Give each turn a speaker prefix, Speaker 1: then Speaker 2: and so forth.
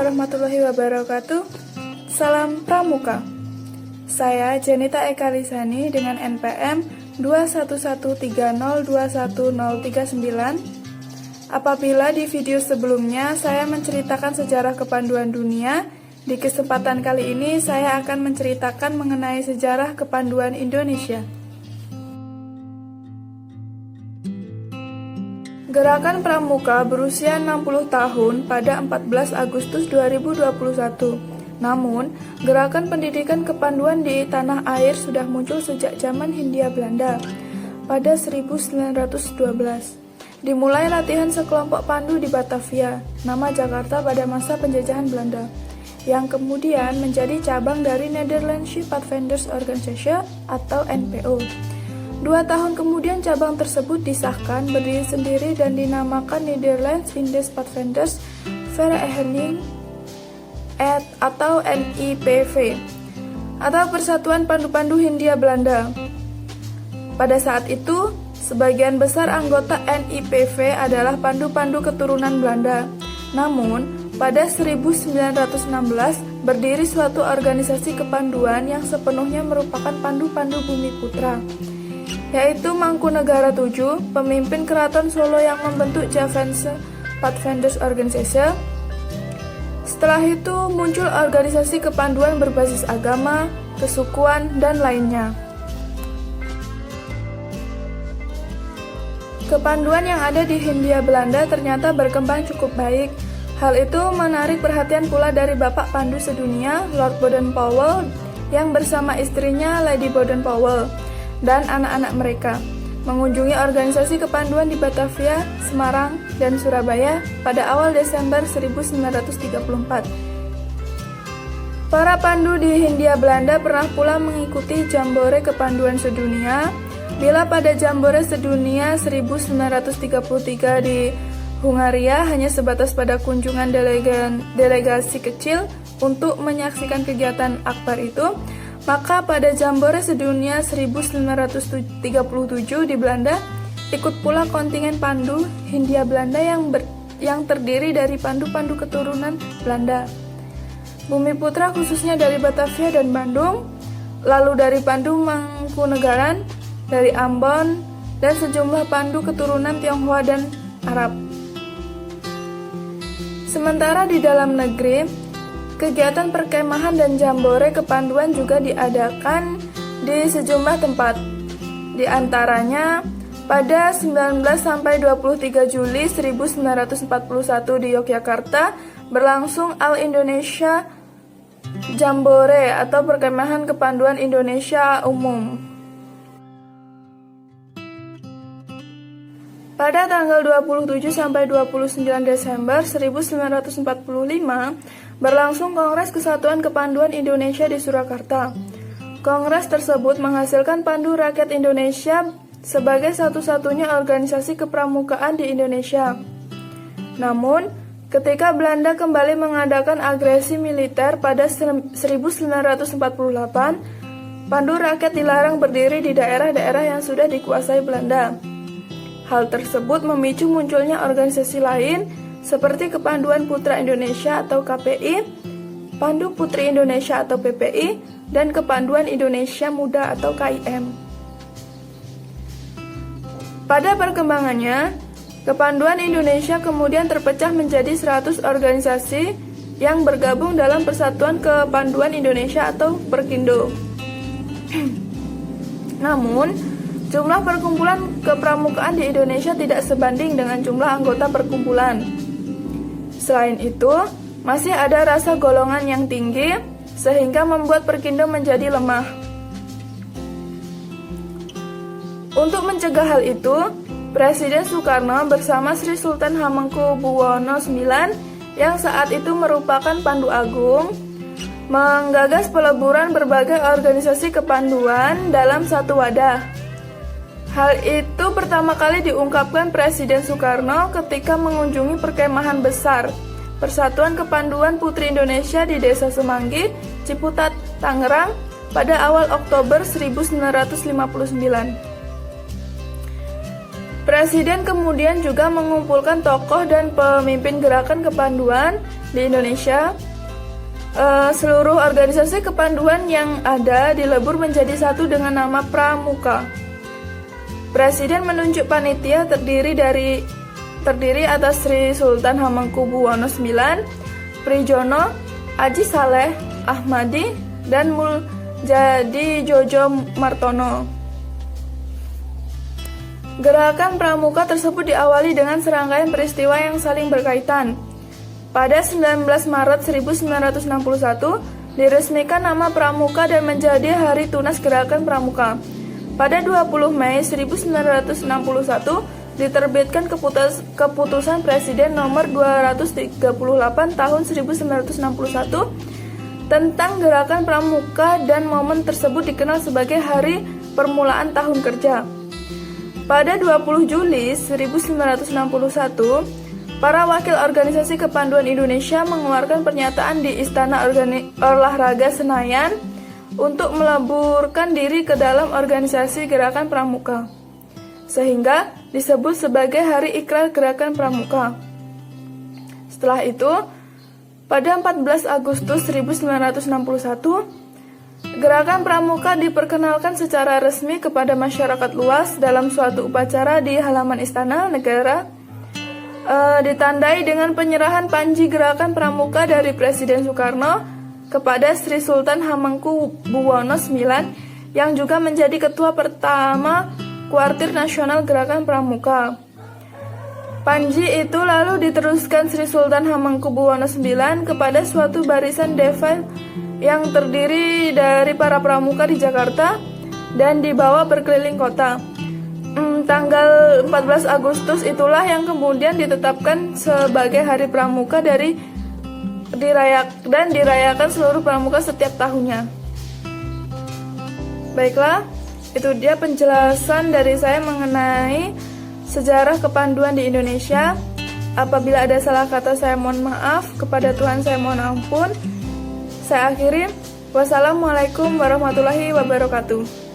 Speaker 1: warahmatullahi wabarakatuh. Salam Pramuka. Saya Jenita Eka Lisani dengan NPM 2113021039. Apabila di video sebelumnya saya menceritakan sejarah kepanduan dunia, di kesempatan kali ini saya akan menceritakan mengenai sejarah kepanduan Indonesia. Gerakan Pramuka berusia 60 tahun pada 14 Agustus 2021. Namun, gerakan pendidikan kepanduan di tanah air sudah muncul sejak zaman Hindia Belanda pada 1912. Dimulai latihan sekelompok pandu di Batavia, nama Jakarta pada masa penjajahan Belanda, yang kemudian menjadi cabang dari Netherlands Pathfinders Organization atau NPO. 2 tahun kemudian cabang tersebut disahkan berdiri sendiri dan dinamakan Netherlands Indies Pathfinders Vereniging atau NIPV atau Persatuan Pandu-Pandu Hindia Belanda. Pada saat itu, sebagian besar anggota NIPV adalah pandu-pandu keturunan Belanda. Namun, pada 1916 berdiri suatu organisasi kepanduan yang sepenuhnya merupakan pandu-pandu Bumi Putra, yaitu Mangkunegara VII, pemimpin Keraton Solo yang membentuk Javanese Pathfinders Organization. Setelah itu muncul organisasi kepanduan berbasis agama, kesukuan, dan lainnya. Kepanduan yang ada di Hindia Belanda ternyata berkembang cukup baik. Hal itu menarik perhatian pula dari Bapak Pandu Sedunia, Lord Baden-Powell, yang bersama istrinya Lady Baden-Powell dan anak-anak mereka mengunjungi organisasi kepanduan di Batavia, Semarang, dan Surabaya pada awal Desember 1934. Para pandu di Hindia Belanda pernah pula mengikuti Jambore Kepanduan Sedunia. Bila pada Jambore Sedunia 1933 di Hungaria hanya sebatas pada kunjungan delegasi kecil untuk menyaksikan kegiatan akbar itu, maka pada Jambore Sedunia 1937 di Belanda, ikut pula kontingen pandu Hindia Belanda yang terdiri dari pandu-pandu keturunan Belanda, Bumi Putra khususnya dari Batavia dan Bandung, lalu dari pandu Mangkunegaran, dari Ambon, dan sejumlah pandu keturunan Tionghoa dan Arab. Sementara di dalam negeri, kegiatan perkemahan dan jambore kepanduan juga diadakan di sejumlah tempat. Di antaranya pada 19-23 Juli 1941 di Yogyakarta berlangsung All Indonesia Jambore atau perkemahan kepanduan Indonesia umum. Pada tanggal 27-29 Desember 1945 berlangsung Kongres Kesatuan Kepanduan Indonesia di Surakarta. Kongres tersebut menghasilkan Pandu Rakyat Indonesia sebagai satu-satunya organisasi kepramukaan di Indonesia. Namun, ketika Belanda kembali mengadakan agresi militer pada 1948, Pandu Rakyat dilarang berdiri di daerah-daerah yang sudah dikuasai Belanda. Hal tersebut memicu munculnya organisasi lain seperti Kepanduan Putra Indonesia atau KPI, Pandu Putri Indonesia atau PPI, dan Kepanduan Indonesia Muda atau KIM. Pada perkembangannya, Kepanduan Indonesia kemudian terpecah menjadi 100 organisasi yang bergabung dalam Persatuan Kepanduan Indonesia atau Perkindo. Namun, jumlah perkumpulan kepramukaan di Indonesia tidak sebanding dengan jumlah anggota perkumpulan. Selain itu, masih ada rasa golongan yang tinggi sehingga membuat Perkindo menjadi lemah. Untuk mencegah hal itu, Presiden Soekarno bersama Sri Sultan Hamengkubuwono IX yang saat itu merupakan Pandu Agung menggagas peleburan berbagai organisasi kepanduan dalam satu wadah. Hal itu pertama kali diungkapkan Presiden Soekarno ketika mengunjungi perkemahan besar Persatuan Kepanduan Putri Indonesia di Desa Semanggi, Ciputat, Tangerang pada awal Oktober 1959. Presiden kemudian juga mengumpulkan tokoh dan pemimpin gerakan kepanduan di Indonesia. Seluruh organisasi kepanduan yang ada dilebur menjadi satu dengan nama Pramuka. Presiden menunjuk panitia terdiri atas Sri Sultan Hamengkubuwono IX, Prijono, Aji Saleh, Ahmadi, dan Muljadi Jojo Martono. Gerakan Pramuka tersebut diawali dengan serangkaian peristiwa yang saling berkaitan. Pada 19 Maret 1961, diresmikan nama Pramuka dan menjadi Hari Tunas Gerakan Pramuka. Pada 20 Mei 1961, diterbitkan keputusan Presiden nomor 238 tahun 1961 tentang Gerakan Pramuka, dan momen tersebut dikenal sebagai Hari Permulaan Tahun Kerja. Pada 20 Juli 1961, para wakil organisasi kepanduan Indonesia mengeluarkan pernyataan di Istana Olahraga Senayan untuk meleburkan diri ke dalam organisasi Gerakan Pramuka, sehingga disebut sebagai Hari Ikrar Gerakan Pramuka. Setelah itu, pada 14 Agustus 1961, Gerakan Pramuka diperkenalkan secara resmi kepada masyarakat luas dalam suatu upacara di halaman Istana Negara, ditandai dengan penyerahan panji Gerakan Pramuka dari Presiden Soekarno kepada Sri Sultan Hamengkubuwono IX, yang juga menjadi ketua pertama Kuartir Nasional Gerakan Pramuka. Panji itu lalu diteruskan Sri Sultan Hamengkubuwono IX kepada suatu barisan defile yang terdiri dari para pramuka di Jakarta dan dibawa berkeliling kota. Tanggal 14 Agustus itulah yang kemudian ditetapkan sebagai Hari Pramuka dan dirayakan seluruh pramuka setiap tahunnya. Baiklah, itu dia penjelasan dari saya mengenai sejarah kepanduan di Indonesia. Apabila ada salah kata, saya mohon maaf. Kepada Tuhan saya mohon ampun. Saya akhiri. Wassalamualaikum warahmatullahi wabarakatuh.